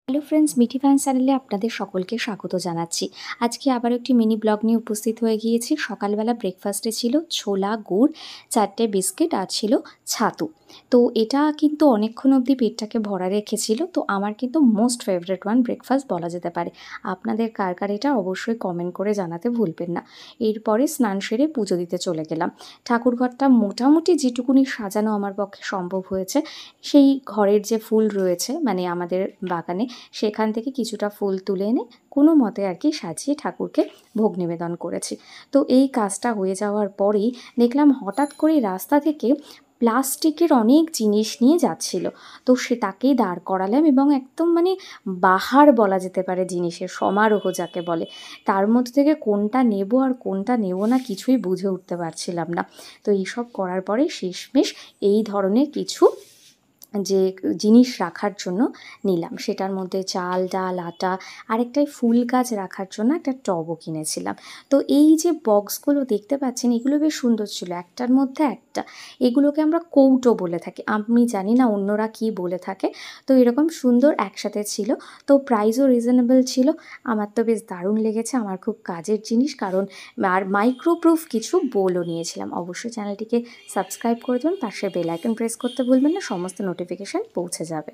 Hello friends, Mithi fan চ্যানেলে আপনাদের সকলকে স্বাগত জানাচ্ছি। আজকে আবার একটি মিনি ব্লগ নিয়ে উপস্থিত হয়ে গিয়েছি। সকালবেলা ব্রেকফাস্টে ছিল ছোলা, গুড়, 4টে বিস্কিট আর ছিল ছাতু। তো এটা কিন্তু অনেকক্ষণ অবধি পেটটাকে ভরা রেখেছিল। তো আমার কিন্তু মোস্ট ফেভারিট ওয়ান ব্রেকফাস্ট বলা যেতে পারে। আপনাদের কার কার এটা অবশ্যই কমেন্ট করে জানাতে ভুলবেন না। এরপরে স্নান সেরে পুজো দিতে চলে গেলাম। ঠাকুরঘরটা মোটামুটি যেটুকুনি সাজানো আমার পক্ষে সম্ভব হয়েছে, সেই ঘরের যে ফুল রয়েছে মানে আমাদের বাগানে, সেখান থেকে কিছুটা ফুল তুলে এনে কোনো মতে আর কি সাজিয়ে ঠাকুরকে ভোগ নিবেদন করেছি। তো এই কাজটা হয়ে যাওয়ার পরেই দেখলাম হঠাৎ করে রাস্তা থেকে প্লাস্টিকের অনেক জিনিস নিয়ে যাচ্ছিল। তো তাকেই দাঁড় করালাম এবং একদম মানে বাহার বলা যেতে পারে, জিনিসের সমারোহ যাকে বলে। তার মধ্যে থেকে কোনটা নেব আর কোনটা নেব না কিছুই বুঝে উঠতে পারছিলাম না। তো এইসব করার পরে শেষমেশ এই ধরনের কিছু যে জিনিস রাখার জন্য নিলাম। সেটার মধ্যে চাল, ডাল, আটা, আরেকটাই ফুল গাছ রাখার জন্য একটা টবও কিনেছিলাম। তো এই যে বক্সগুলো দেখতে পাচ্ছেন, এগুলো বেশ সুন্দর ছিল, একটার মধ্যে একটা। এগুলোকে আমরা কৌটো বলে থাকি, আমি জানি না অন্যরা কি বলে থাকে। তো এরকম সুন্দর একসাথে ছিল। তো প্রাইসও রিজনেবল ছিল। আমার তো বেশ দারুণ লেগেছে, আমার খুব কাজের জিনিস। কারণ আর মাইক্রোপ্রুফ কিছু বোলও নিয়েছিলাম। অবশ্যই চ্যানেলটিকে সাবস্ক্রাইব করে দেবেন, পাশে বেল আইকন প্রেস করতে ভুলবেন না, সমস্ত নোটিফিকেশান পৌঁছে যাবে।